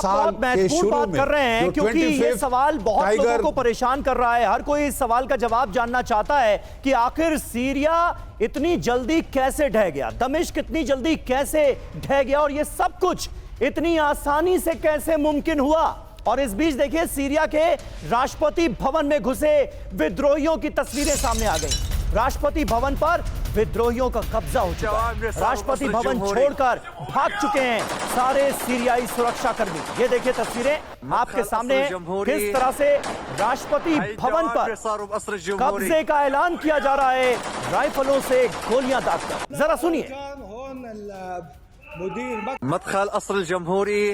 बहुत महत्वपूर्ण बात कर रहे हैं, क्योंकि ये सवाल बहुत लोगों को परेशान कर रहा है। हर कोई इस सवाल का जवाब जानना चाहता है कि आखिर सीरिया इतनी जल्दी कैसे ढह गया, दमिश्क इतनी जल्दी कैसे ढह गया, और ये सब कुछ इतनी आसानी से कैसे मुमकिन हुआ। और इस बीच देखिए, सीरिया के राष्ट्रपति भवन में घुसे विद्रोहियों की तस्वीरें सामने आ गई। राष्ट्रपति भवन पर विद्रोहियों का कब्जा हो चुका है। राष्ट्रपति भवन छोड़कर भाग चुके हैं सारे सीरियाई सुरक्षाकर्मी। ये देखिए तस्वीरें आपके सामने, किस तरह से राष्ट्रपति भवन पर कब्जे का ऐलान किया जा रहा है राइफलों से गोलियां दागकर। जरा सुनिए। मदखल अस्र जमहूरी,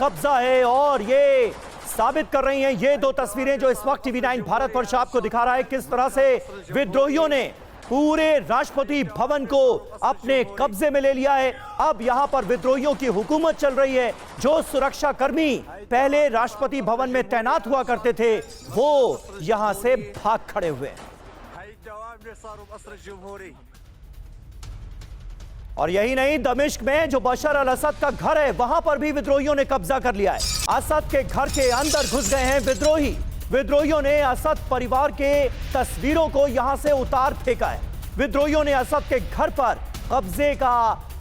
कब्जा है, और ये साबित कर रही हैं ये दो तस्वीरें जो इस वक्त टीवी9 भारतवर्ष आपको दिखा रहा है, किस तरह से विद्रोहियों ने पूरे राष्ट्रपति भवन को अपने कब्जे में ले लिया है। अब यहां पर विद्रोहियों की हुकूमत चल रही है। जो सुरक्षा कर्मी पहले राष्ट्रपति भवन में तैनात हुआ करते थे, वो यहां से भाग खड़े हुए। और यही नहीं, दमिश्क में जो बशर अल असद का घर है, वहां पर भी विद्रोहियों ने कब्जा कर लिया है। असद के घर के अंदर घुस गए हैं विद्रोही। विद्रोहियों ने असद परिवार के तस्वीरों को यहां से उतार फेंका है। विद्रोहियों ने असद के घर पर कब्जे का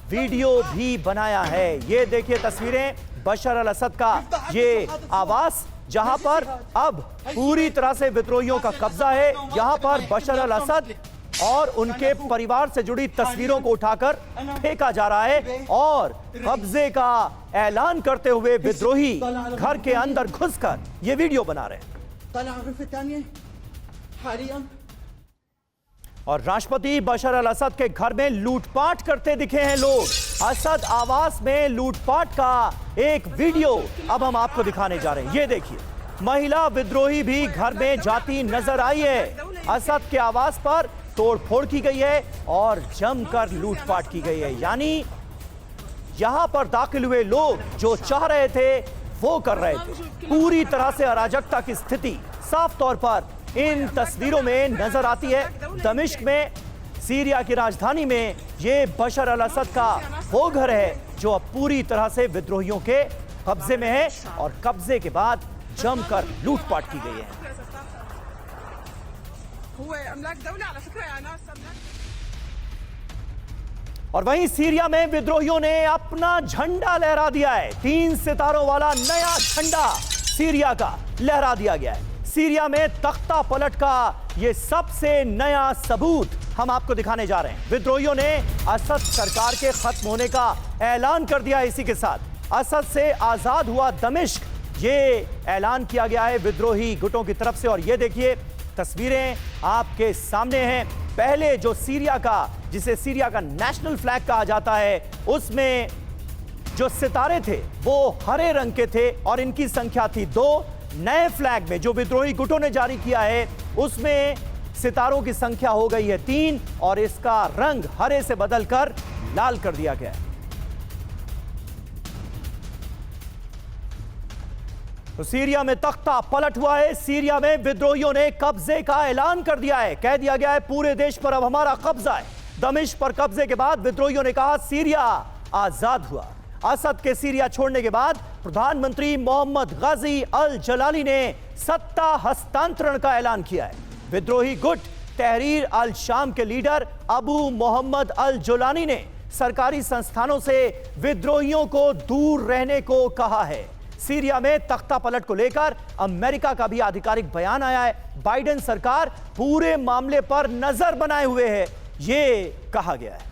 वीडियो भी बनाया है। ये देखिए तस्वीरें, बशर अल असद का ये आवास, जहां पर अब पूरी तरह से विद्रोहियों का कब्जा है। यहां पर बशर अल असद और उनके परिवार से जुड़ी तस्वीरों को उठाकर फेंका जा रहा है, और कब्जे का ऐलान करते हुए विद्रोही घर के अंदर घुसकर ये वीडियो बना रहे हैं। और राष्ट्रपति बशर अल असद के घर में लूटपाट करते दिखे हैं लोग। असद आवास में लूटपाट का एक वीडियो अब हम आपको दिखाने जा रहे हैं। ये देखिए, महिला विद्रोही भी घर में जाती नजर आई है। असद के आवास पर तोड़फोड़ की गई है और जमकर लूटपाट की गई है। यानी यहां पर दाखिल हुए लोग जो चाह रहे थे वो कर रहे थे। पूरी तरह से अराजकता की स्थिति साफ तौर पर इन तस्वीरों में नजर आती है। दमिश्क में, सीरिया की राजधानी में, ये बशर अल असद का वो घर है जो अब पूरी तरह से विद्रोहियों के कब्जे में है, और कब्जे के बाद जमकर लूटपाट की गई है। और वहीं सीरिया में विद्रोहियों ने अपना झंडा लहरा दिया है। 3 सितारों वाला नया झंडा सीरिया का लहरा दिया गया है। सीरिया में तख्ता पलट का ये सबसे नया सबूत हम आपको दिखाने जा रहे हैं। विद्रोहियों ने असद सरकार के खत्म होने का ऐलान कर दिया है। इसी के साथ असद से आजाद हुआ दमिश्क, ये ऐलान किया गया है विद्रोही गुटों की तरफ से। और ये देखिए तस्वीरें आपके सामने हैं। पहले जो सीरिया का, जिसे सीरिया का नेशनल फ्लैग कहा जाता है, उसमें जो सितारे थे वो हरे रंग के थे, और इनकी संख्या थी 2। नए फ्लैग में जो विद्रोही गुटों ने जारी किया है, उसमें सितारों की संख्या हो गई है 3, और इसका रंग हरे से बदलकर लाल कर दिया गया है। तो सीरिया में तख्ता पलट हुआ है। सीरिया में विद्रोहियों ने कब्जे का ऐलान कर दिया है। कह दिया गया है पूरे देश पर अब हमारा कब्जा है। दमिश्क पर कब्जे के बाद विद्रोहियों ने कहा सीरिया आजाद हुआ। असद के सीरिया छोड़ने के बाद प्रधानमंत्री मोहम्मद गाजी अल जलाली ने सत्ता हस्तांतरण का ऐलान किया है। विद्रोही गुट तहरीर अल शाम के लीडर अबू मोहम्मद अल जोलानी ने सरकारी संस्थानों से विद्रोहियों को दूर रहने को कहा है। सीरिया में तख्ता पलट को लेकर अमेरिका का भी आधिकारिक बयान आया है। बाइडेन सरकार पूरे मामले पर नजर बनाए हुए है, ये कहा गया है।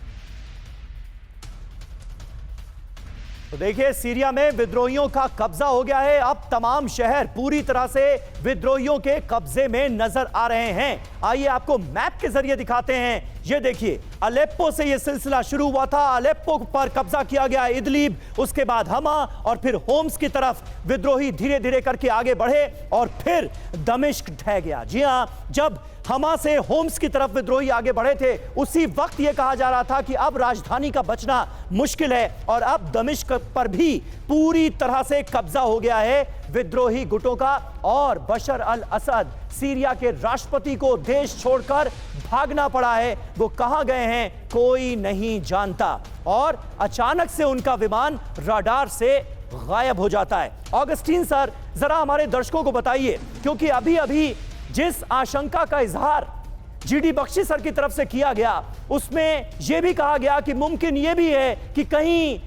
तो देखिए, सीरिया में विद्रोहियों का कब्जा हो गया है। अब तमाम शहर पूरी तरह से विद्रोहियों के कब्जे में नजर आ रहे हैं। आइए आपको मैप के जरिए दिखाते हैं। ये देखिए, अलेप्पो से ये सिलसिला शुरू हुआ था, अलेप्पो पर कब्जा किया गया, इदलिब, उसके बाद हमा और फिर होम्स की तरफ विद्रोही धीरे धीरे करके आगे बढ़े और फिर दमिश्क ढह गया। जी हां, जब हमा से होम्स की तरफ विद्रोही आगे बढ़े थे, उसी वक्त यह कहा जा रहा था कि अब राजधानी का बचना मुश्किल है और अब दमिश्क पर भी पूरी तरह से कब्जा हो गया है विद्रोही गुटों का और बशर अल असद सीरिया के राष्ट्रपति को देश छोड़कर भागना पड़ा है। वो कहां गए हैं कोई नहीं जानता और अचानक से उनका विमान रडार से गायब हो जाता है। ऑगस्टीन सर, जरा हमारे दर्शकों को बताइए, क्योंकि अभी अभी जिस आशंका का इजहार जीडी बख्शी सर की तरफ से किया गया, उसमें यह भी कहा गया कि मुमकिन यह भी है कि कहीं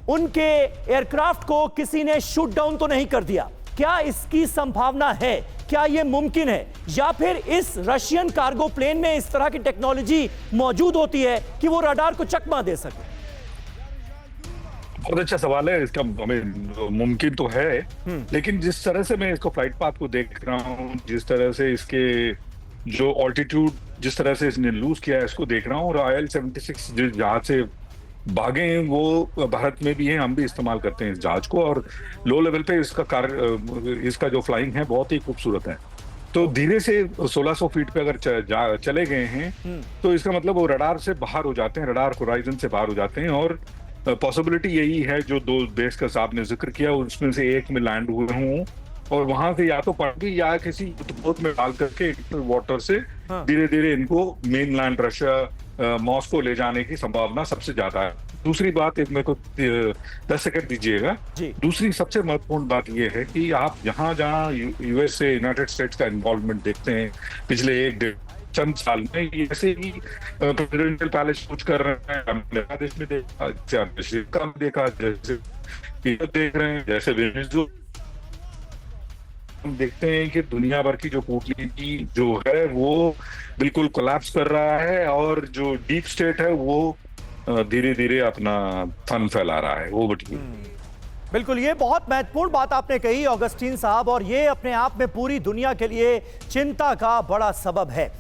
उनके एयरक्राफ्ट को किसी ने शूट डाउन तो नहीं कर दिया। क्या इसकी संभावना है? क्या यह मुमकिन है? या फिर इस रशियन कार्गो प्लेन में इस तरह की टेक्नोलॉजी मौजूद होती है कि वो रडार को चकमा दे सके? बहुत अच्छा सवाल है। इसका हमें मुमकिन तो है, लेकिन जिस तरह से मैं इसको फ्लाइट पाथ को देख रहा हूँ, जिस तरह से इसके जो ऑल्टीट्यूड जिस तरह से इसने लूज किया है, इसको देख रहा हूँ, और IL-76 जिस जहाज से भागे हैं वो भारत में भी है, हम भी इस्तेमाल करते हैं इस जहाज को, और लो लेवल पे इसका जो फ्लाइंग है बहुत ही खूबसूरत है। तो धीरे से 1600 फीट पे अगर चले गए हैं तो इसका मतलब वो रडार से बाहर हो जाते हैं, रडार होराइजन से बाहर हो जाते हैं, और पॉसिबिलिटी यही है जो दो देश का साहब ने जिक्र किया उसमें से एक में लैंड हुए हों और वहां से या तो पड़गी या किसी बोट में डाल करके वाटर से धीरे धीरे इनको मेनलैंड रशिया मॉस्को ले जाने की संभावना सबसे ज्यादा है। दूसरी बात, एक मेरे को 10 सेकंड दीजिएगा। दूसरी सबसे महत्वपूर्ण बात यह है कि आप जहां यूएसए यूनाइटेड स्टेट्स का इन्वॉल्वमेंट देखते हैं पिछले एक चंद साल में, ऐसे ही प्रेसिडेंशियल पैलेस कुछ कर रहे हैं, बांग्लादेश में देखा, श्रीलंका में देखा, जैसे देख रहे हैं, जैसे वेनेजुएला हम देखते हैं कि दुनिया भर की जो कूटनीति जो है वो बिल्कुल कोलैप्स कर रहा है और जो डीप स्टेट है वो धीरे धीरे अपना फन फैला रहा है। वो बिल्कुल, ये बहुत महत्वपूर्ण बात आपने कही ऑगस्टीन साहब, और ये अपने आप में पूरी दुनिया के लिए चिंता का बड़ा सबब है।